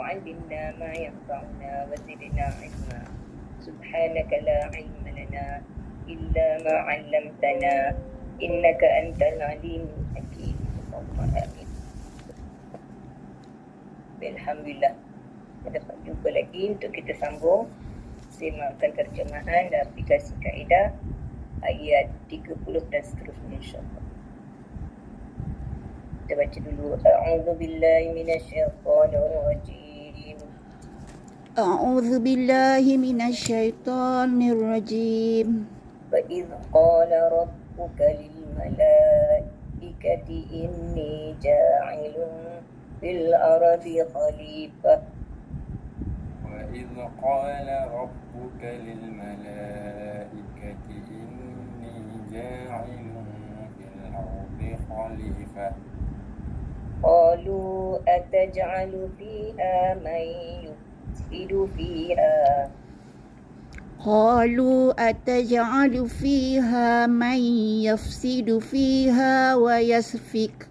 وعلمنا ما ينفعنا وزدنا علما سبحانك لا علم لنا إلا ما علمتنا إنك أنت العليم الحكيم. اللهم آمين. Alhamdulillah, kita dapat jumpa lagi untuk kita sambung simakkan terjemahan dan aplikasi kaedah ayat 30 dan seterusnya, insyaAllah. Kita baca dulu. A'udzu billahi minasyaitonir rajim. A'udzu billahi minasyaitonir rajim. Wa idz qala rabbuka lil malaikati inni ja'ilun fil ardi khalifah. وإذ قال ربك للملائكة إني جاعل في الأرض خليفة قالوا أتجعل فيها من يفسد فيها قالوا أتجعل فيها من يفسد فيها ويسفك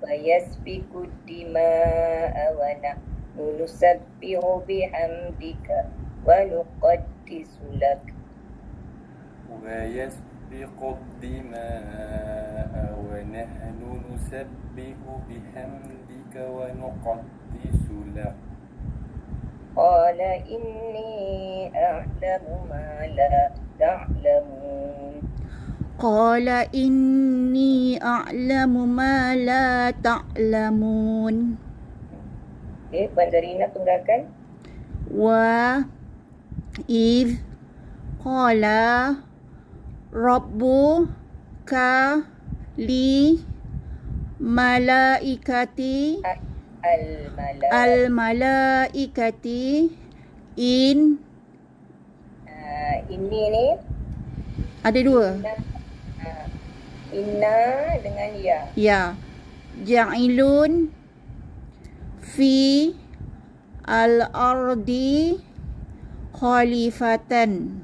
ويسفك الدماء ونحن نسبح بحمدك ونقدس لك. ويسفك الدماء ونحن نسبح بحمدك ونقدس لك. قال إني أعلم ما لا تعلمون. قال إني أعلم ما لا تعلمون. Okay, Puan Zarina tunggalkan. وإذ قال ربك للملائكة الملائكة إن ini ni ada dua. Inna dengan ya. Ya. Ja'ilun fi al-ardi khalifatan.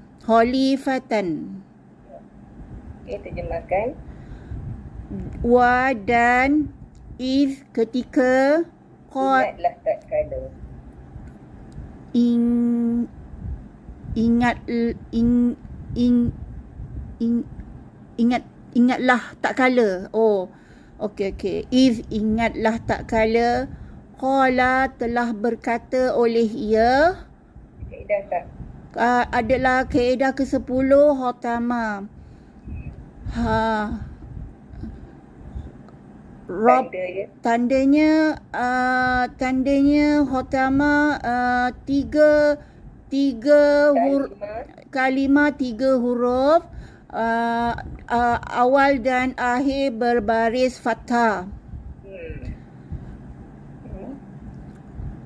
Okay, terjemahkan. Wa dan iz ketika Ingatlah tak kala. Ingatlah tak kala. Oh, okey. Iz ingatlah tak kala qala telah berkata oleh ia. Kaedah tak? Adalah kaedah ke-10 Hotama. Tandanya Hotama tiga kalimah 3 huruf awal dan akhir berbaris fathah.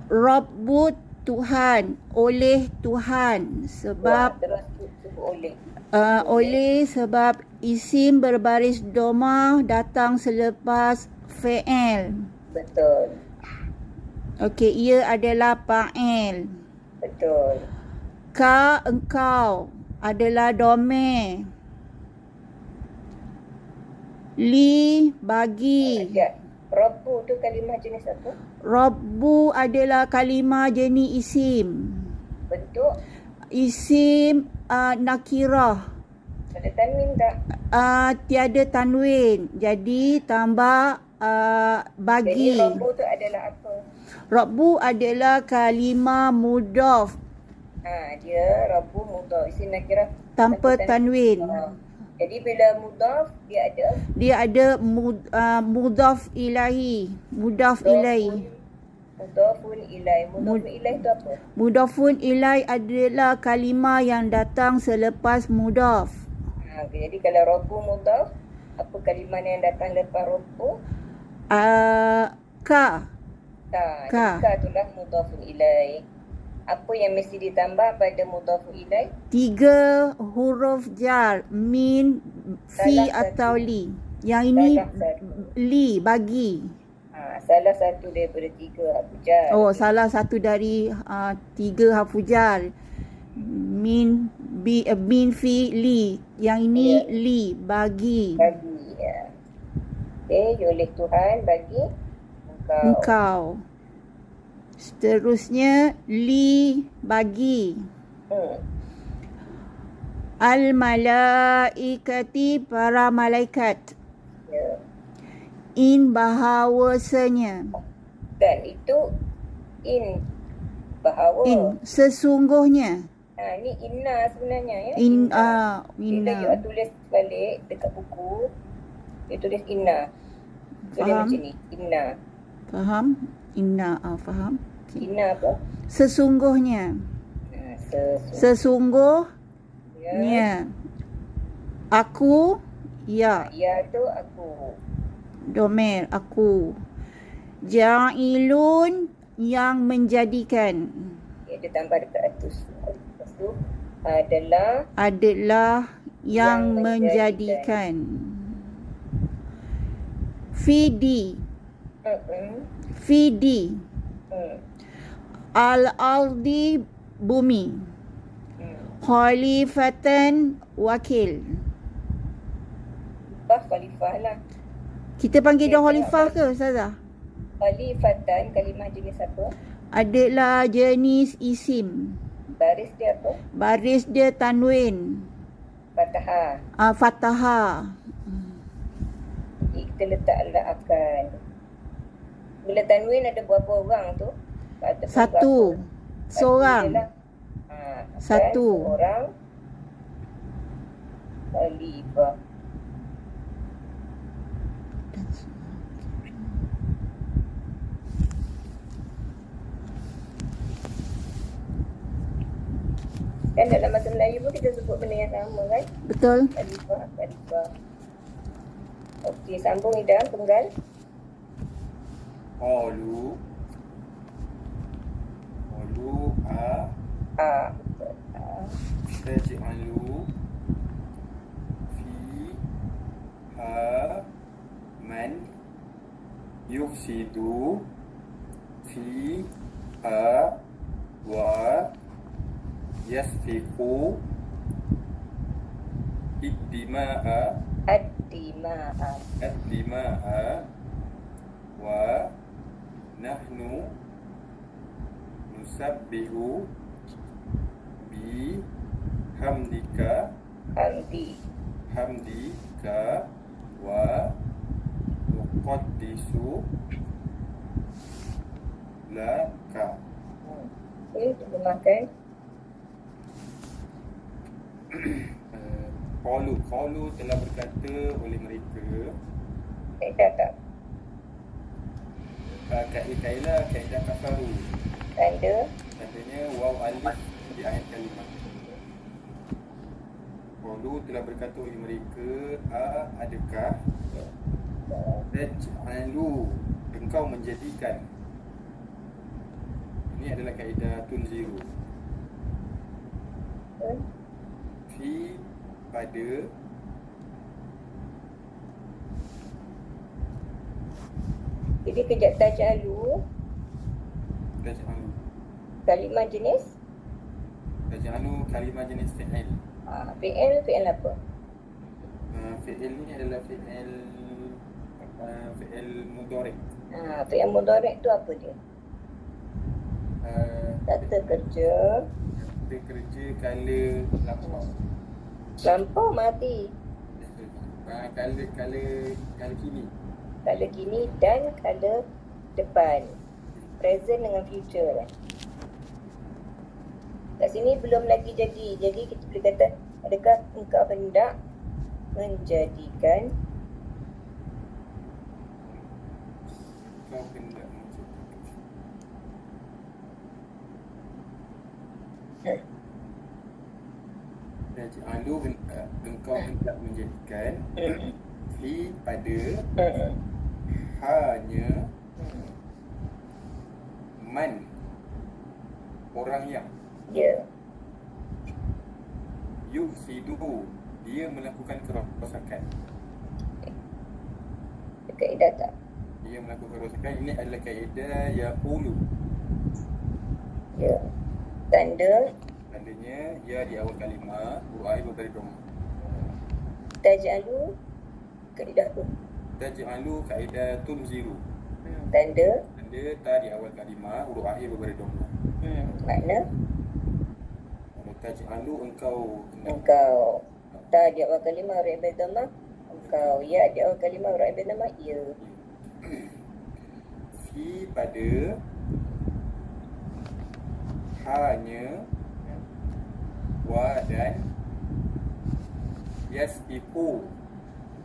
Rabbu Tuhan, oleh Tuhan, sebab oleh sebab isim berbaris domah datang selepas fi'il. Betul. Okey, ia adalah fa'il. Betul. Ka engkau adalah domir. Li bagi. Rabbu tu kalimah jenis apa? Rabbu adalah kalimah jenis isim. Bentuk? Isim nakirah. Ada tanwin tak? Tiada tanwin. Jadi tambah bagi. Jadi Rabbu tu adalah apa? Rabbu adalah kalimah mudhaf. Dia Rabbu mudhaf. Isim nakirah Tanpa tanwin. Jadi bila mudhaf dia ada mudhaf ilahi. Mudhafun ilaih. Mudhafun ilaih tu apa? Mudhafun ilaih adalah kalimah yang datang selepas mudhaf. Jadi kalau Rabbu mudhaf, apa kalimah yang datang lepas Rabbu? Ka. Ka itulah mudhafun ilaih. Apa yang mesti ditambah pada mudhafun ilaih? 3 huruf jar, min, fi atau li. Yang ini li, bagi. Salah satu daripada 3 harfu jar. Oh, salah satu dari 3 harfu jar. Min, Bin fi'li. Yang ini Ya. li, bagi. Bagi. Ya. Okey, oleh Tuhan bagi Engkau. Seterusnya li, bagi. Al-malaikati, para malaikat. Ya. In, bahawasanya. Dan itu in bahawa. In, sesungguhnya. Ni inna sebenarnya ya. Bila Bila you inna. tulis balik dekat buku, you tulis inna. Tulis Faham? macam ni, inna. Faham? Inna, faham. Okay. Inna apa? Sesungguhnya. Sesungguhnya. Sesungguhnya. Aku, ya. Ya tu aku. Domer, aku. Ja'ilun, yang menjadikan. Ya, dia tambah dekat atas. Lepas tu adalah Adalah yang menjadikan. Fidi. Fidi. Al-ardi, bumi. Khalifatan, wakil. Khalifah lah. Kita panggil dia Okey, khalifah ke Ustazah? Khalifatan kalimah jenis apa? Adalah jenis isim. Baris dia apa? Baris dia tanwin. Fathah. Fathah. Kita letaklah akan. Bila tanwin ada berapa orang tu? Ataupun Satu. berapa? Seorang. je lah. Satu. Seorang khalifah. Kan dalam bahasa Melayu pun kita sebut benda yang sama kan? Betul. Khalifah. Okey, sambung Ida, penggal. Qalu taj'alu fiha man yufsidu fiha wa yasfiku ad-dima'a wa nahnu nusabbihu bi hamdika wa nuqaddisu laka. Okey, terjemahkan. Qalu telah berkata oleh mereka. Kaedah tak? Kaedah kafaru. Tandanya waw alif di akhir kalimah. Qalu telah berkata oleh mereka, adakah taj'alu, engkau menjadikan. Ini adalah kaedah tunziru. Fi, pada, Jadi kejap taj'alu kalimah jenis kalimah jenis fi'il. fi'il apa? Fi'il ni adalah fi'il mudhari'. Fi'il mudhari' tu apa dia? Kata kerja kala lampau mati, kala kini. kala kini dan kala depan. Present dengan future kan. Kat sini belum lagi jadi. Jadi kita boleh kata, adakah engkau hendak menjadikan Kau hendak menjadikan. Taj'alu, engkau hendak menjadikan fi, pada, hanya man, orang yang ya. yufsidu, dia melakukan kerosakan. Kaedah tak? Dia melakukan kerosakan. Ini adalah kaedah yaqulu. Ya. Tanda Tandanya ya di awal kalimah, huruf akhir berbaris dhamma. Taj'alu kaedah tu. Taj'alu kaidatul ziru. Tanda. Tanda ta di awal kalimah, huruf akhir berbaris dhamma. Makna Kalau taj'alu engkau hendak. engkau. Ta di awal kalimah huruf ibn dhammah. Engkau. Ya di awal kalimah huruf ibn dhammah. Ya. Fi pada hanya wa dan yasbiqu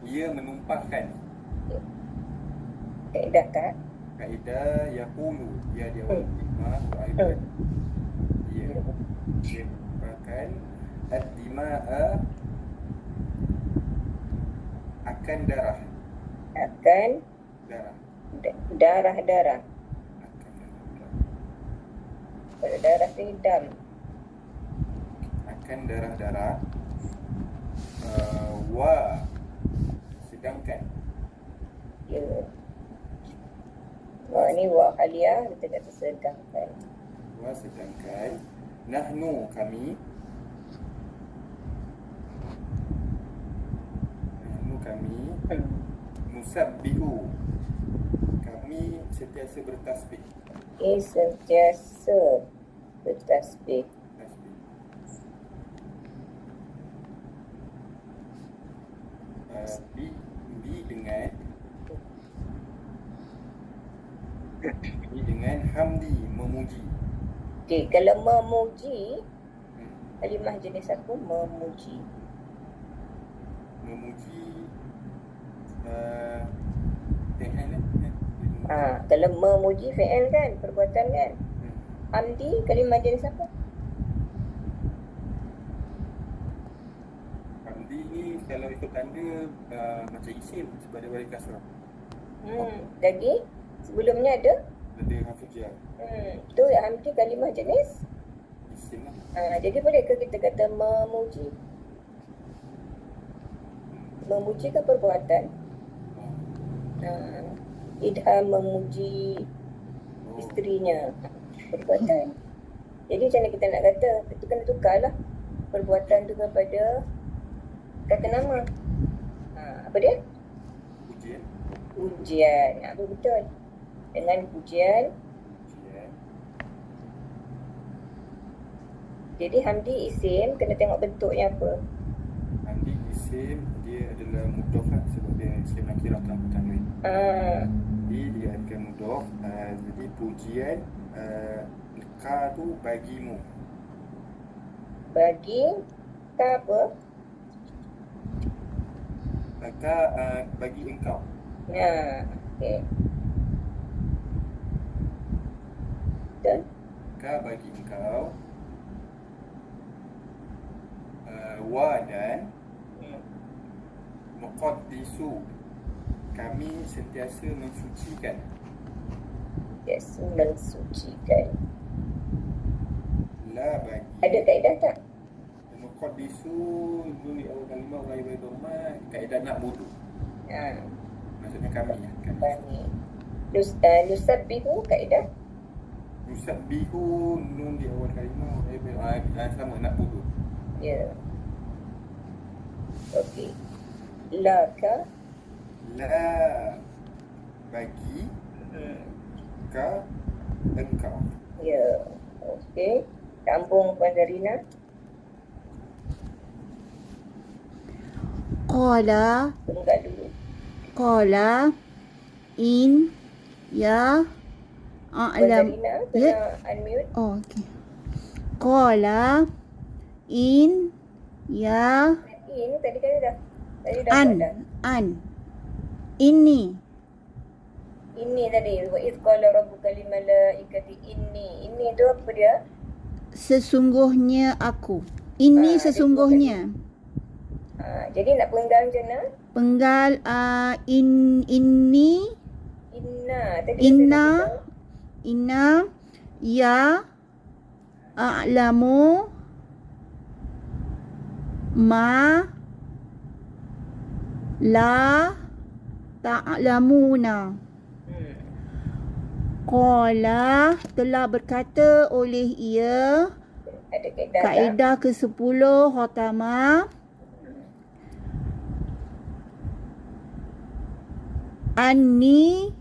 ia menumpahkan. Kaedah tak? Kaedah yaqulu ia di awal kalimah wa aidan ia merupakan ad-dima'a akan darah Akan darah darah-darah. akan Kalau darah tu dam. akan darah-darah wa sedangkan Ya. Wah ni wa haliyah kita kata sedangkan. wa sedangkan nahnu kami nusabbihu kami sentiasa bertasbih. Sentiasa bertasbih. Tasbih. Dengan hamdi memuji. Okey, kalau memuji, kalimah jenis apa? Memuji. Memuji fi'il Kalau memuji fi'il kan, perbuatan kan. Hamdi kalimah jenis apa? Hamdi ni kalau ikut tanda macam isim sebagai baris kasrah. Lagi sebelumnya ada Ada hafuz jar. tu hamdi kalimah jenis. Isim lah. Jadi bolehkah kita kata memuji? Memuji ke perbuatan? Idham memuji isterinya, perbuatan. Jadi macam mana kita nak kata? Itu kena tukarlah perbuatan tu kepada kata nama. Apa dia? Pujian. Pujian. Betul. Dengan pujian. Pujian. Jadi hamdi isim kena tengok bentuknya apa. Hamdi isim dia adalah mudhaf lah, sebab dia isim nakirah tanpa tanwin. Jadi dia akan mudhaf. Jadi pujian ka tu bagimu. Bagi ka apa? Ka bagi engkau. Okey. Betul? Ka bagi engkau. Wa dan muqaddisu kami sentiasa mensucikan. Yes, mensucikan. La bagi Ada kaedah tak? muqaddisu dulu awal kalimah wa ibadumma kaedah nak budu. Maksudnya kami ya. Kami. Nusabbihu kaedah. Nusabbihu nun di awal kalimah wa ibadumma sama nak budu. Ya. Okey. Laka. La bagi ka engkau. Ya. Okey. Sambung Puan Zarina. Qala Tunggal dulu. Qala in ya Puan a'lam. Zarina Ya. kena unmute. Oh, okey. Qala in ya Ini tadi kan dah. Tadi dah buat dah. an ini Ini tadi. Wa idh qala rabbuka lil malaikati inni. Ini tu apa dia? sesungguhnya aku. Ini dia sesungguhnya. Jadi nak penggal macam mana? Penggal ini Inna. Tadi Inna. saya dah Inna ya a'lamu ma la ta'lamuna. Qala telah berkata oleh ia Ada kaedah tak? Kaedah ke-10 Khotama. Anni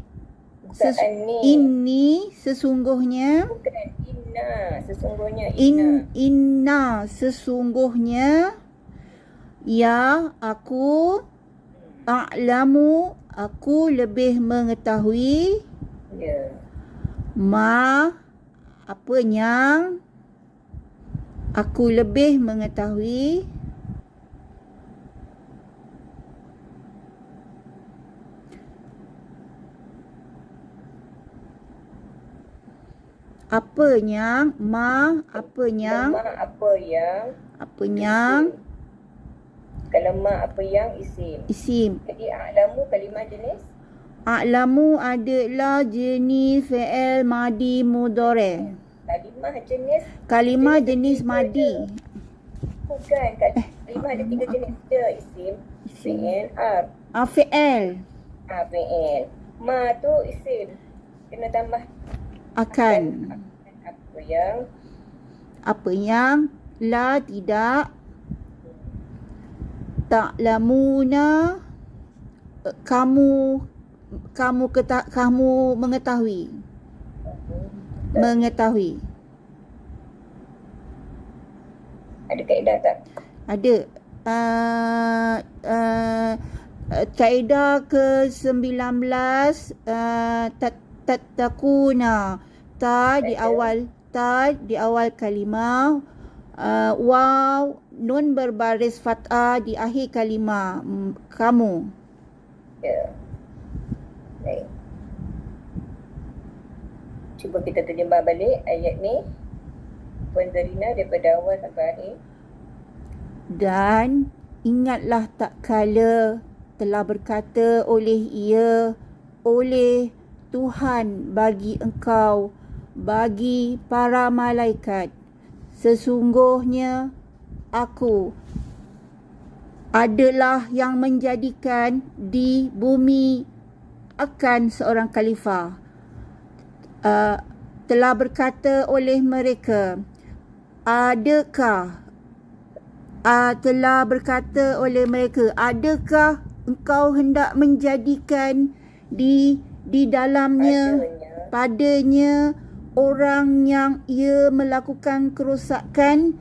Bukan anni. Inni sesungguhnya. Bukan inna. Sesungguhnya inna. Inna sesungguhnya. Ya aku. A'lamu aku lebih mengetahui. Ya. Ma apa yang aku lebih mengetahui. Apanya ma apanya Ma apa yang? apanya Kalau ma apa yang isim. isim. Jadi a'lamu kalimah jenis? A'lamu adalah jenis fi'il madi mudhari'. Kalimah jenis? Kalimah jenis madi. Bukan. Kalimah ada 3 jenis je. Isim, fi'il, ar. Fi'il Fi'il. Ma tu isim. Kena tambah akan. apa yang? La tidak. Ta'lamuna kamu mengetahui. Mengetahui. Ada kaedah tak? Ada. Kaedah ke-19 tatakuna. Ta di awal kalimah. Waw nun berbaris fathah di akhir kalimah. Kamu. Ya. Baik. Cuba kita terjemah balik ayat ni. Puan Zarina daripada awal sampai akhir. Dan ingatlah tak kala telah berkata oleh Tuhan bagi engkau, bagi para malaikat, sesungguhnya aku adalah yang menjadikan di bumi akan seorang khalifah. Telah berkata oleh mereka, adakah engkau hendak menjadikan di dalamnya padanya orang yang ia melakukan kerosakan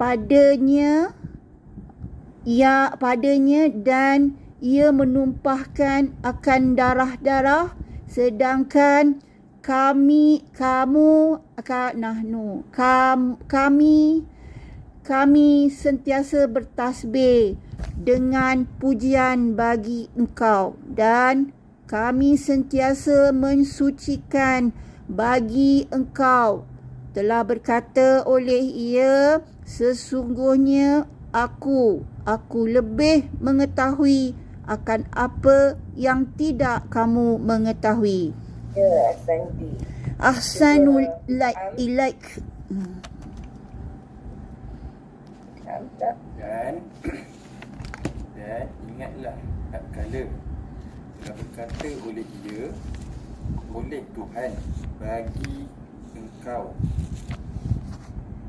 padanya dan ia menumpahkan akan darah-darah, sedangkan kami sentiasa bertasbih dengan pujian bagi engkau, dan kami sentiasa mensucikan bagi engkau. Telah berkata oleh ia, sesungguhnya aku lebih mengetahui akan apa yang tidak kamu mengetahui. Ya, Ahsanti. Ahsanul ilaik. Tak? Dan ingatlah tak kala telah berkata oleh Tuhan bagi engkau,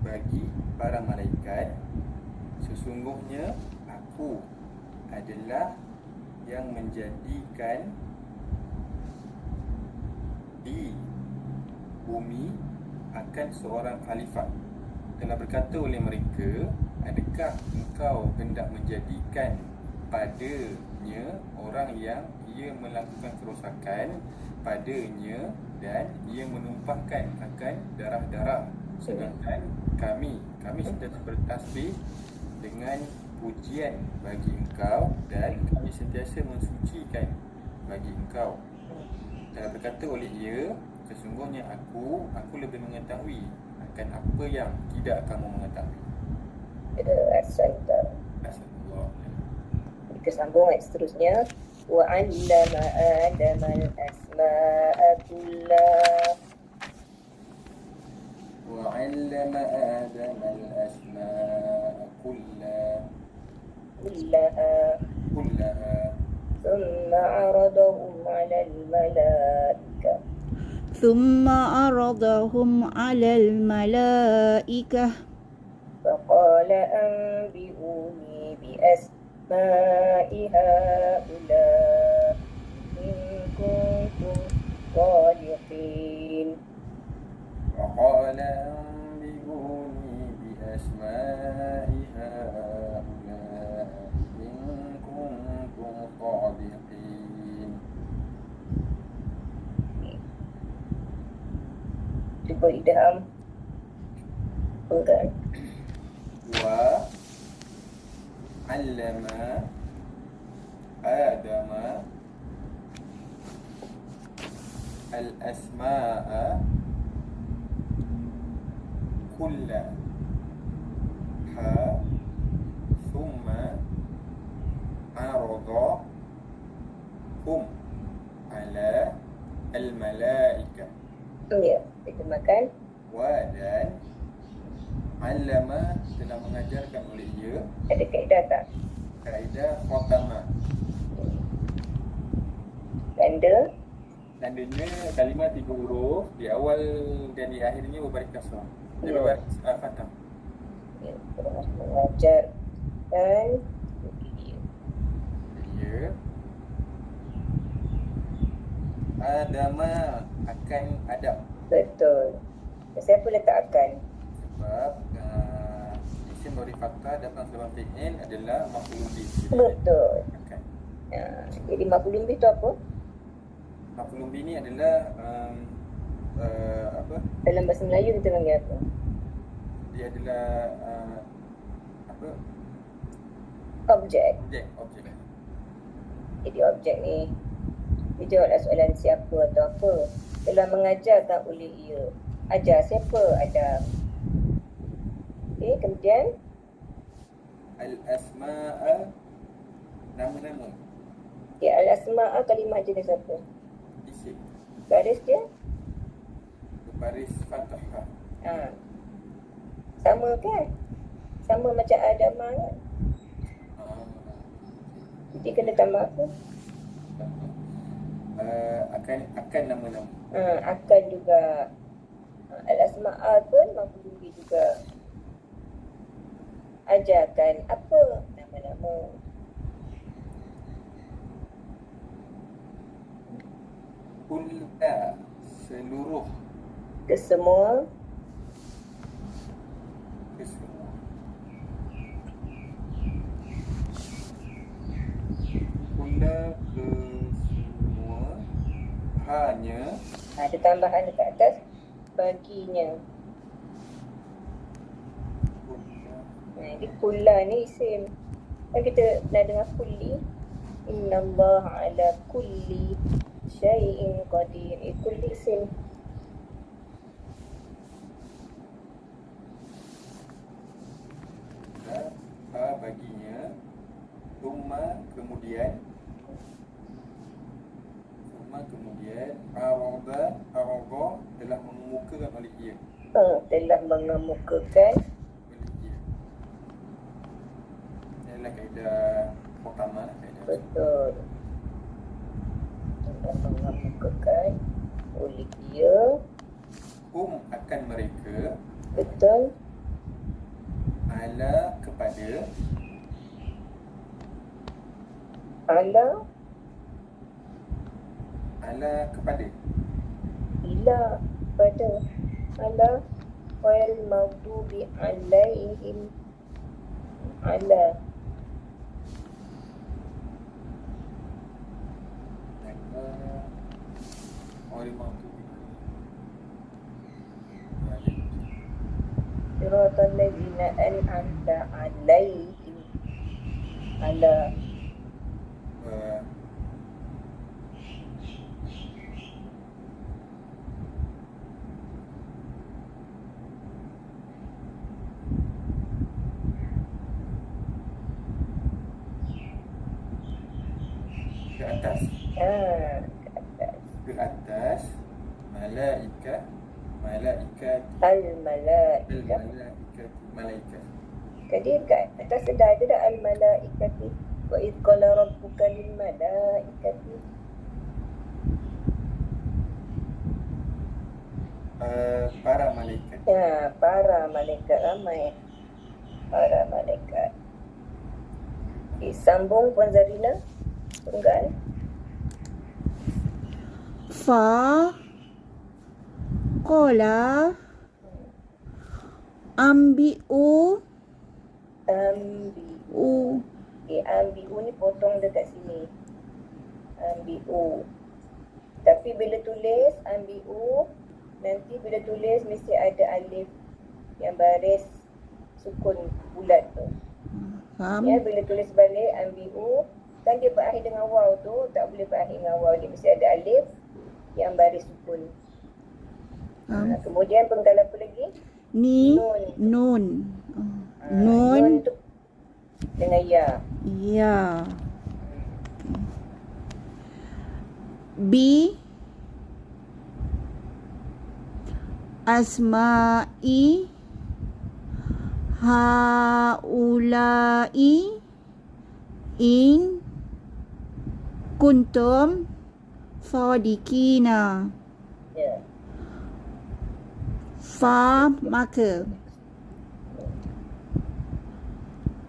bagi para malaikat, sesungguhnya aku adalah yang menjadikan di bumi akan seorang khalifah. Telah berkata oleh mereka, adakah engkau hendak menjadikan padanya orang yang ia melakukan kerosakan padanya dan ia menumpahkan akan darah-darah, sedangkan kami sentiasa bertasbih dengan pujian bagi engkau dan kami sentiasa mensucikan bagi engkau. Telah berkata oleh ia, sesungguhnya aku lebih mengetahui akan apa yang tidak kamu mengetahui. Ahsanta. Astagfirullah. Kita sambung ayat seterusnya. Wa 'allama Adama al-asma'a kullaha. وعلم آدم الأسماء كلها ثم عرضهم على الملائكة فقال أنبئوني بأسماء هؤلاء إن كنتم صادقين. وقال أنبئوني بأسماء هؤلاء إن كنتم صادقين. Cuba idham. Bukan. وعلم آدم الأسماء كلها ثم عرضهم على الملائكة. Ya, kita makan. Dan Allama telah mengajarkan oleh ia Ada kaedah tak? kaedah khatamah. Tanda. Tandanya kalimah 3 huruf, di awal dan di akhirnya berbaris kasrah. Dia Ya. berbaris fathah. Ya, terus mengajarkan dia. Ya. Adama akan adab. Betul. Siapa letak akan? Sebab isim beri fathah datang sebelum fi'il adalah maf'ul bih. Betul. Akan. Jadi maf'ul bih tu apa? Maf'ul bih ni adalah apa? Dalam bahasa Melayu kita panggil apa? Dia adalah apa? Objek. Objek. Jadi objek ni dia jawablah soalan siapa atau apa. Telah mengajarkan oleh ia. Ajar siapa? Adam. Okey, kemudian Al-asma'a nama-nama. okey, al-asma'a kalimah jenis apa? Isim. Garis dia? Berbaris fathah. Sama kan? Sama macam Adamah kan? Jadi kena tambah apa? Akan nama-nama. Akan juga. Al-asma'a pun maf'ul bih juga. Ajarkan apa? Nama-nama. Kulla seluruh Kesemua. kesemua. Kulla kesemua hanya Ada tambahan dekat atas. Baginya. Jadi kulla ni isim. Kan kita pernah dengar kulli. Innallaha ala kulli syai'in qadir. Kulli isim. baginya Summa kemudian Arada telah mengemukakan oleh ia. Telah mengemukakan Oleh ia. Ini adalah kaedah pertama lah, kaedah. betul. Telah mengemukakan oleh ia. Akan mereka Betul. ala kepada ila pada ala wal maghdubi alaihim ala orang mampu siratal ladzina an'amta alaihim ala ke atas ke atas ke atas malaikat malaikat. Jadi kat atas sudah ada dah al-malaikati wa idh qala rabbuka lil malaikati Para malaikat. para malaikat ramai para malaikat. Okay, sambung Puan Zarina. Tunggal. Fa qala ambi'u Ambi'u. Okay, ambi'u ni potong dekat sini. Ambi'u. Tapi bila tulis ambi'u, nanti bila tulis mesti ada alif yang baris sukun bulat tu. faham? Ya, bila tulis balik ambi'u, kan dia berakhir dengan waw tu, tak boleh berakhir dengan waw. Dia mesti ada alif yang baris sukun. Kemudian penggal apa lagi? Ni Nun. nun. Nun tu dengan ya. Ya. Bi asma'i haulai in kuntum sadiqina. Ya. Fa maka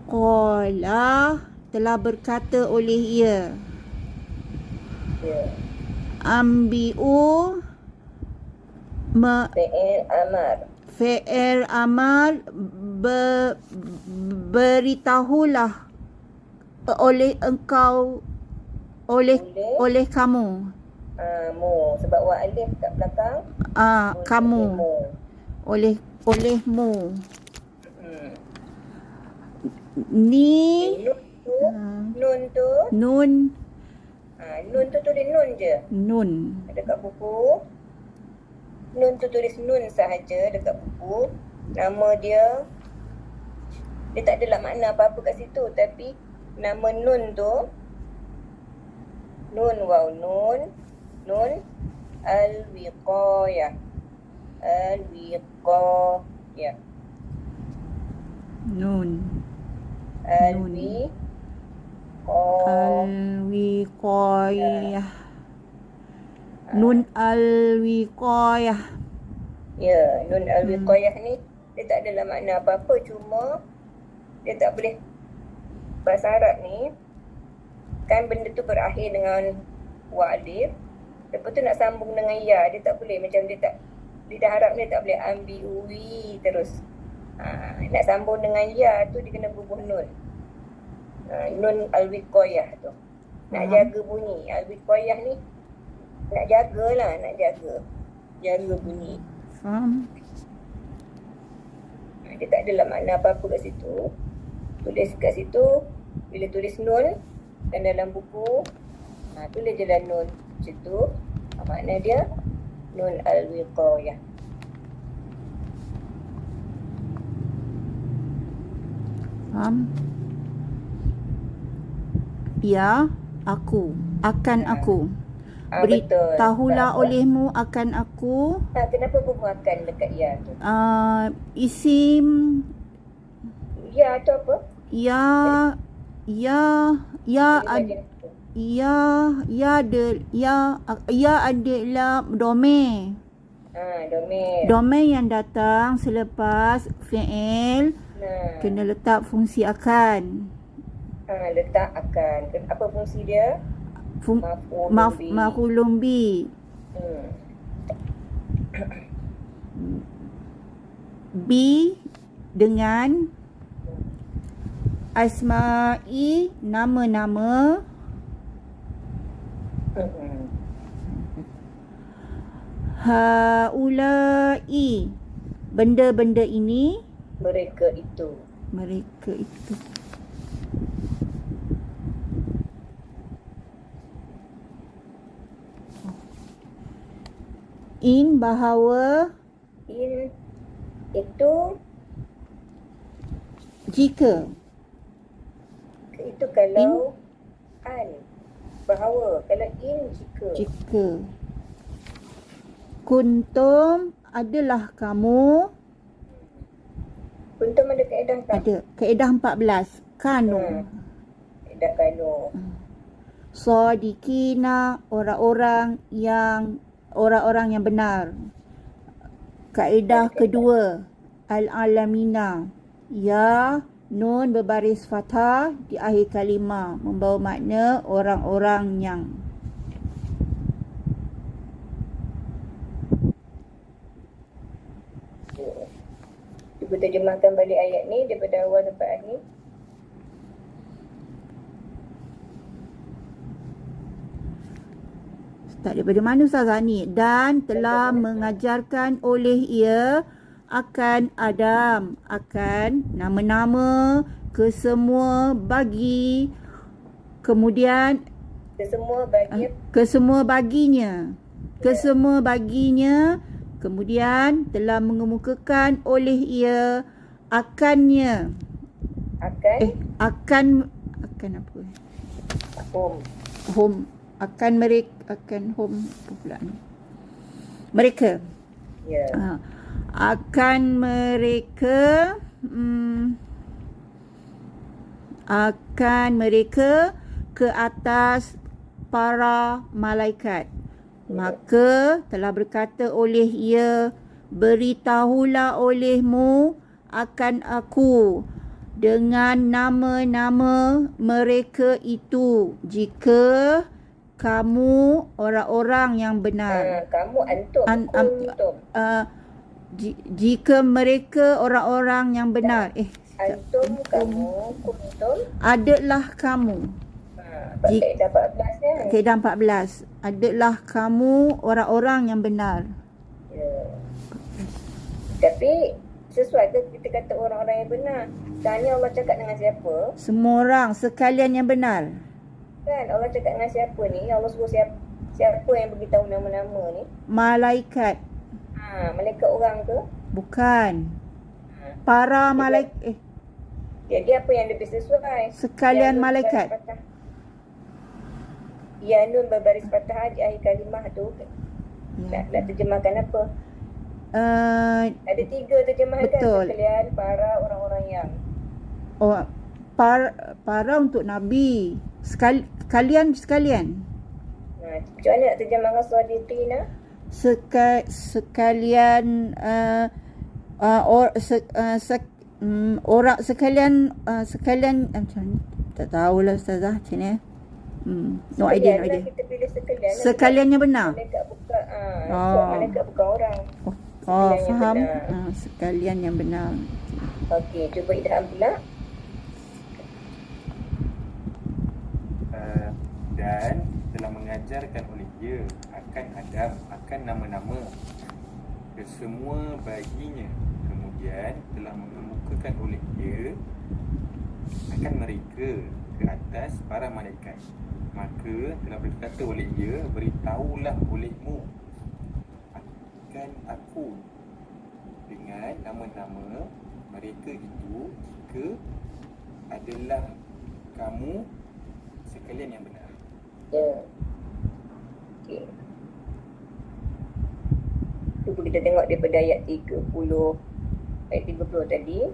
qala telah berkata oleh ia. Ya. Ambi'u Fi'il amar. fi'il amal beritahulah oleh engkau oleh kamu. Mu. Sebab wa alif kat belakang. Kamu Mu. olehmu. Hmm. Ni Nun tu. nun Nun tu tulis nun je. nun Dekat buku. Nun tu tulis nun sahaja dekat buku. Nama dia tak adalah makna apa-apa kat situ. Tapi nama nun tu, nun waw nun, nun al-wiqayah. Al-wiqayah. nun al-wiqayah. Nun al-wiqayah. Ya, nun al-wiqayah ni dia tak adalah makna apa-apa, cuma dia tak boleh. Bahasa Arab ni kan benda tu berakhir dengan wa alif, lepas tu nak sambung dengan ya, dia tak boleh. Macam dia tak, lidah Arab ni tak boleh ambi'ui terus. Nak sambung dengan ya tu dia kena bubuh nun. Nun al-wiqayah tu. Nak jaga bunyi. Al-wiqayah ni nak jagalah, nak jaga. Jaga bunyi. Faham? Dia tak adalah makna apa-apa kat situ. Tulis kat situ, bila tulis nun dan dalam buku, tulis je lah nun macam tu. Makna dia nun al-wiqayah. Faham? Ya, aku. Akan aku. Beritahulah olehmu akan aku. Kenapa bubuh akan dekat ya tu? Isim Ya tu apa? ya adalah domain. Domain. Domain yang datang selepas fi'il kena letak fungsi akan. Letak akan. Apa fungsi dia? Maf'ulun bi. Bi dengan asma'i nama-nama haula'i benda-benda ini mereka itu. In bahawa In itu jika itu kalau an bahawa, kalau in jika kuntum adalah kamu. Kuntum ada kaedah tak? Ada kaedah 14 kanu. Kaedah kanu. Sadiqina orang-orang yang benar. Kaedah kedua al-alamina ya Nun berbaris fathah di akhir kalimah membawa makna orang-orang yang. Cuba terjemahkan balik ayat ni daripada awal sampai akhir. Tak daripada mana Ustazah ni? Dan telah mengajarkan oleh ia akan Adam, akan nama-nama kesemua bagi, kemudian Kesemua bagi kesemua baginya, kesemua baginya, kemudian telah mengemukakan oleh ia akannya, akan apa? Home. Akan mereka, akan home apa pula ni? Mereka. Ya. Akan mereka akan mereka ke atas para malaikat. Maka telah berkata oleh ia, beritahulah olehmu akan aku dengan nama-nama mereka itu, jika kamu orang-orang yang benar. Kamu antum. Jika mereka orang-orang yang benar. Antum, kamu, kuntum. Adalah kamu. Kaedah 14 kan? Kaedah 14. Adalah kamu orang-orang yang benar. Ya. Tapi sesuai ke kita kata orang-orang yang benar? Tanya Allah cakap dengan siapa? Semua orang sekalian yang benar. Kan Allah cakap dengan siapa ni? Allah suruh siapa yang beritahu nama-nama ni? Malaikat. Malaikat orang ke? Bukan. Para malaikat. Jadi apa yang lebih sesuai? Sekalian malaikat. Ya nun berbaris fathah di akhir kalimah tu. Nak terjemahkan apa? Ada 3 terjemahan kan? Betul. Sekalian para orang-orang yang. Para untuk Nabi. Sekalian. Macam mana nak terjemahkan Sadiqina? Sekalian orang sekalian macam ni. Tak tahulah Ustazah macam ni. No idea. Kita pilih sekalian. Sekalian yang benar. Malaikat bukan malaikat bukan orang. Faham. Sekalian yang benar. Okey, cuba idham pula. Dan telah mengajarkan oleh dia akan Adam, akan nama-nama kesemua baginya. Kemudian telah mengemukakan oleh dia akan mereka ke atas para malaikat. Maka telah berkata oleh dia, beritahulah olehmu akan aku dengan nama-nama mereka itu, jika adalah kamu sekalian yang benar. Ya. Okey. Cuba kita tengok daripada ayat 30 tadi.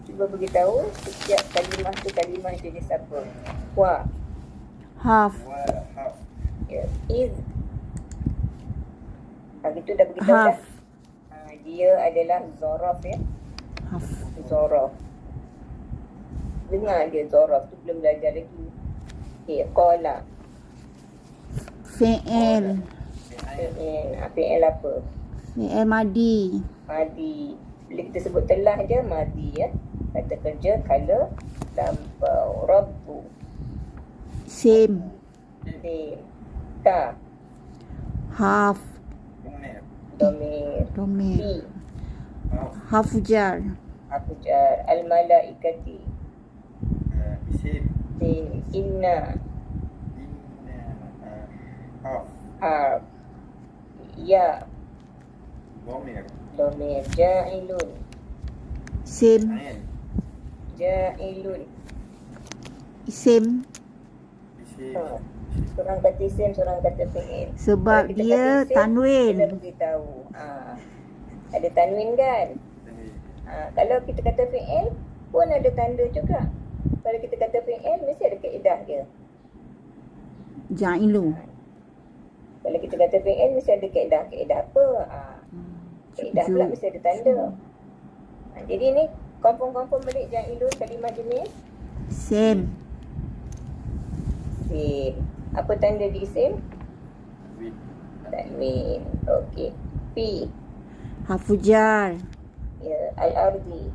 Cuba beritahu setiap kalimah tu kalimah jenis apa. Haf. Ya. Iz. Itu dah beritahu dah. Dia adalah Zoraf ya. Haf. Zoraf. Dengar dia Zoraf tu belum belajar lagi. Okey, qala. Fi'il. Fi'il apa? Fi'il madi. Bila kita sebut telah je madi ya. Kata kerja kala lampau. Rabbu. Sim. Ta. Haf. Domir. Fi. Hafjar. Al-malaikati. Isim. Inna. Harf. Ya. Domir. Ja'ilun. Sim. Ja'ilun. Isim. Seorang kata isim, seorang kata fi'il. Sebab dia isim, tanwin. kita beritahu. Ada tanwin kan? Kalau kita kata fi'il pun ada tanda juga. Kalau kita kata fi'il mesti ada kaedah dia. Ja'ilu. Kalau kita kata fi'il mesti ada kaedah. Kaedah apa? Kaedah pula mesti ada tanda. Jadi ni Confirm balik jangan ilun kalimah jenis. Same. Same. Apa tanda di same? Win. Tanwin. Okey. P. Hafujar. Ya. Al-ardi.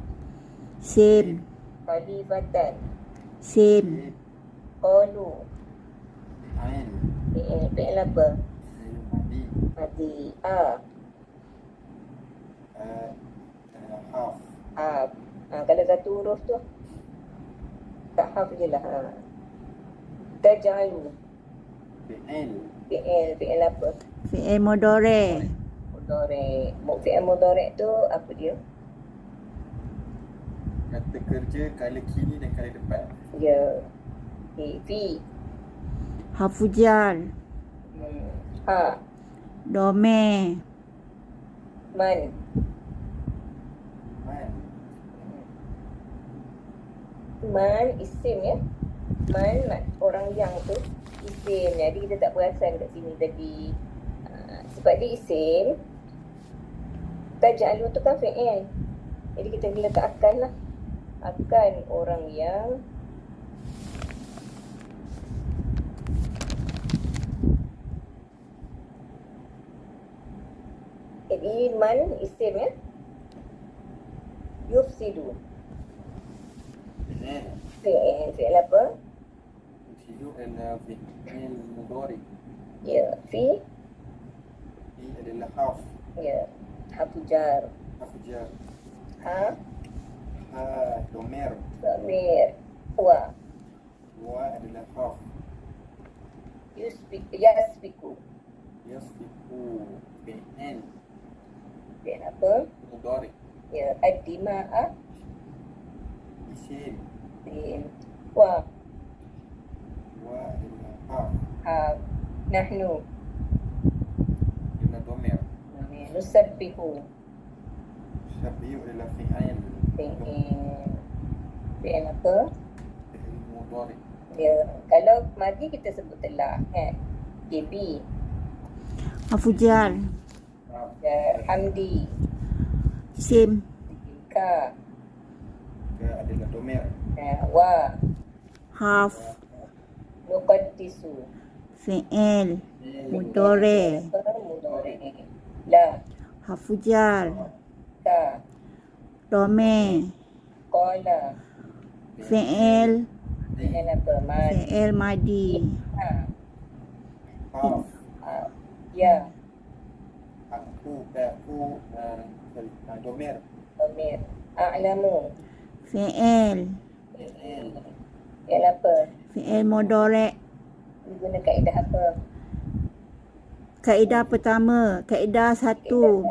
Same. Khalifatan. Same. Qalu. Ain. Fi'il apa? Madi. Mati. A. Haf. Haf. Kalau satu huruf tu tak haf je lah. Taj'alu. Fi'il. Fi'il apa? Fi'il mudhari'. Mudhari'. Fi'il mudhari' tu apa dia? Kata kerja kala kini dan kala depan. Ya. Fi. Hafujar. Ha. Dome. Man. Man. Man isim ya. Man orang yang tu isim. Jadi kita tak perasan kat sini tadi. Sebab dia isim. Taj'alu tu kan fi'il. Jadi kita letak akan lah. Akan orang yang jadi man isim ya. Yufsidu. Fi'il. Fi'il apa? Yufsidu adalah fi'il mudhari. Ya. Fi. Ini adalah haf. Ya. Hafujar. Hafujar. Ha. Ha. Domer. Damir. Wa. Wa adalah haf. Yasbiku. Yasfiku. Fi'il Fi'il apa? mudhari. Ya. Ad-dima'a. Isim. Fi'il. Wa. Wa adalah haf. Ha. Nahnu. Adalah domer. Nusabbihu. Syabihu adalah fi'il. Fi'il apa? Fi'il mudhari. Ya. Kalau madi kita sebut telah kan. KB. Hafujar. Haf. Ya. Hamdi. Same. Ka. Ka adalah domer. Wa. Haf. Nuqaddisu. Fi'il mudhari'. Mudhari'. La. Hafujar. Ta. Dome. Qala. Fi'il. Fi'il apa? Mad. Fi'il madi. Ha. Haf. Ya. Aku. Domer. Damir. A'lamu. Fi'il. Fi'il. Fi'il apa? Fi'il mudhari'. Guna kaedah apa? Kaedah pertama. Kaedah satu.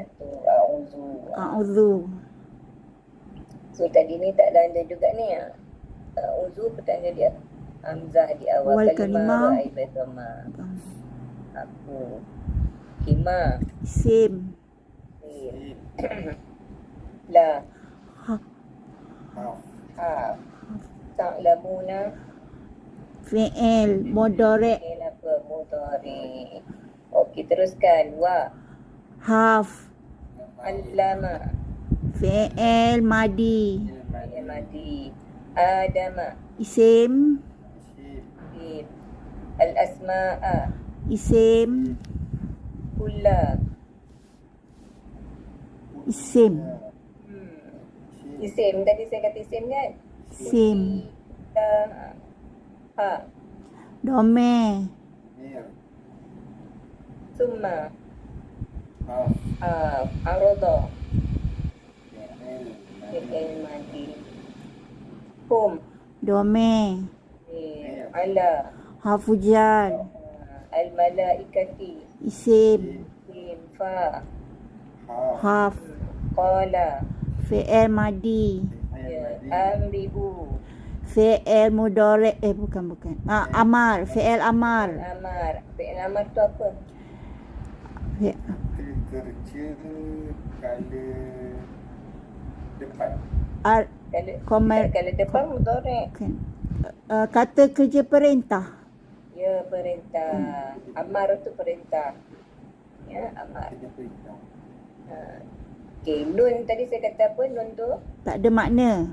A'udzu. A'udzu. So tadi ni tak ada anda juga ni ya. A'udzu petanda dia. Hamzah di awal Awal kalimah. kalimah. Aibatama. Aku. Hima. Sim. Sin. Sin. La. Haf. Ha. Ta'lamuna. Fi'il mudhari'. Fi'il apa? Mudhari. Okey, teruskan. Wa. Haf. Allama. Fi'il madi. Fi'il madi. Adama. Isim. Isim. Sim. Al-asma'a. Isim. Kulla. Isim. Isim. Tadi saya kata isim kan? Sim. Kita. Ha. Dome. Mir. Summa. Haf. Ha. Arada. Fi'il. Fi'il madi. Hum. Dome. Ala. Hafujar. Al-malaikati. Isim. Sim. Fa. Haf. Haf. Qala. Fi'il madi. Fi'il madi. Amrihu. Fi'il mudhari'. Bukan. Amar. Fi'il amar. Amar. Fi'il amar tu apa? Kerja kala depan. Kalau depan mudhari'. Kata kerja perintah. Ya, perintah. Amar tu perintah. Ya, amar. Kerja perintah. Okey, nun tadi saya kata apa? Nun tu? Tak ada makna.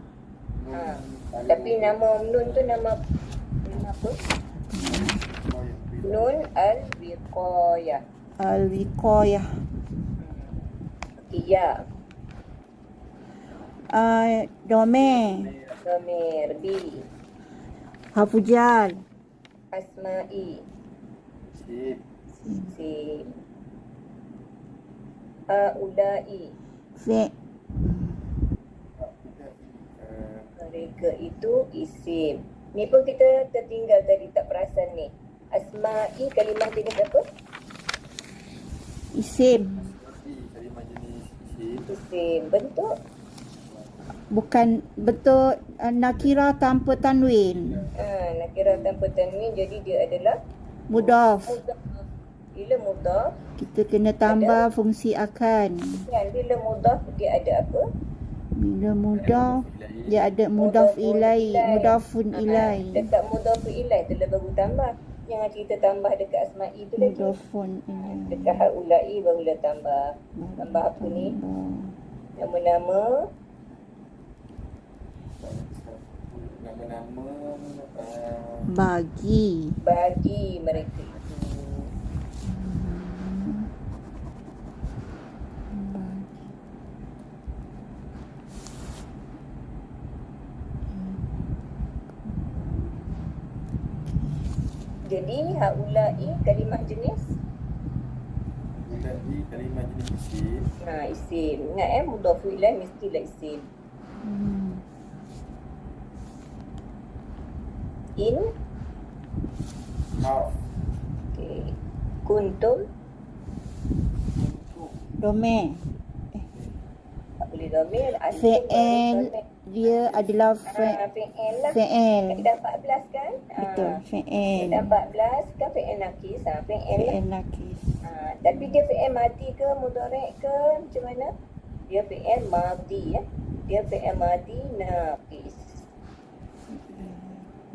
Ha. Tapi nama nun tu nama apa? Nun al-wiqayah. Al-wiqayah. Okey, ya. Domain. Domir B. Hafujal. Asma'i. Sip. Sim. Aulai. Fi. Mereka itu isim. Ni pun kita tertinggal tadi, tak perasan ni. Asma'i kalimah jenis apa? Isim. Kalimah jenis isim. Isim. Bentuk? Bukan betul nakira tanpa tanwin. Nakirah tanpa tanwin, jadi dia adalah Mudaf. mudhaf. Bila mudhaf, Kita kena tambah fungsi akan. kan, bila mudhaf dia ada apa? Bila mudaf dia ada mudaf ilai, mudafun ilai. Dekat mudhaf ilai tu lah baru tambah. Jangan kita tambah dekat asma'i tu lagi. Mudafun ilai. Dekat haulai barulah tambah. Tambah apa ni? Nama-nama Nama-nama Bagi. bagi mereka itu. Jadi haulai kalimah jenis Haulai kalimah jenis isim. isim. Ingat mudhaf ilaih mestilah isim. In Harf. okey. Kuntum Domain. tak boleh domir. Fi'il dia adalah Fi'il lah. fi'il. Kaedah 14 kan? Betul, fi'il. Kaedah 14 kan fi'il nakis. Fi'il lah. Fi'il nakis. Tapi dia fi'il madi ke mudhari' ke macam mana? Dia fi'il madi ya. Dia fi'il madi nakis.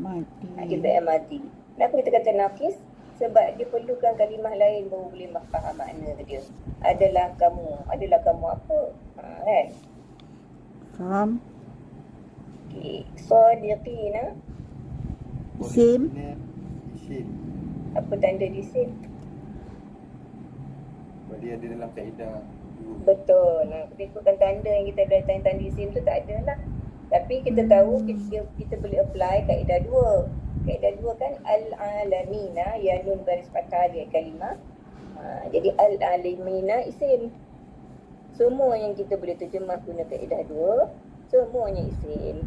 Dia fi'il madi. Kenapa kita kata nakis? Sebab dia perlukan kalimah lain baru boleh faham makna dia. Adalah kamu apa? Kan? Faham? Okey. Sadiqina. Isim. Isim. Apa tanda di isim? Sebab dia ada dalam kaedah dulu. Betul. Ikutkan tanda yang kita ada tanda isim tu tak ada lah. Tapi kita tahu kita boleh apply kaedah dua. Kaedah dua kan al-alamina, ya nun baris fathah dia kalimah. Jadi al-alamina isim. Semua yang kita boleh terjemah guna kaedah dua, semuanya isim.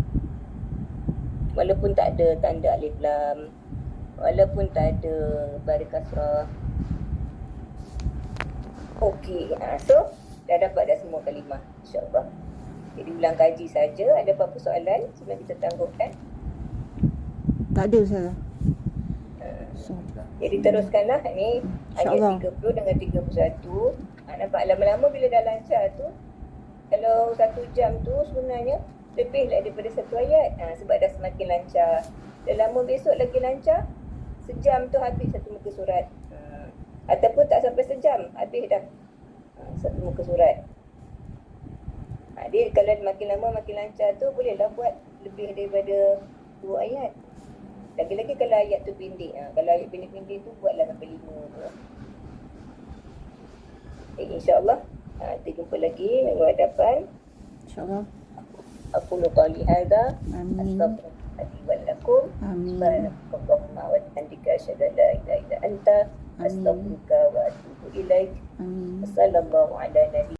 Walaupun tak ada tanda alif lam, walaupun tak ada baris kasrah. Okey, so dah dapat dah semua kalimah, insya-Allah. Jadi ulang kaji saja. Ada apa-apa soalan sebelum kita tangguhkan? Tak ada Ustazah. Jadi teruskanlah ni InsyaAllah. ayat 30 dengan 31. Nampak lama-lama bila dah lancar tu, kalau 1 jam tu sebenarnya lebih lah daripada 1 ayat. Sebab dah semakin lancar. Dah lama besok lagi lancar, sejam tu habis 1 muka surat. Ataupun tak sampai sejam, habis dah 1 muka surat. Dia kalau makin lama makin lancar tu, bolehlah buat lebih daripada 2 ayat. Lagi-lagi kalau ayat tu pendek. Kalau ayat pendek-pendek tu buatlah sampai 5 tu. InsyaAllah kita jumpa lagi minggu hadapan. InsyaAllah. Aku qali hadza. Amin. Astaghfirullahaladzim wa lakum. Amin. Subhanakallahumma wa bihamdika asyhadu an la ilaha illa anta astaghfiruka wa atubu ilaik. Amin. Sallallahu ala nabi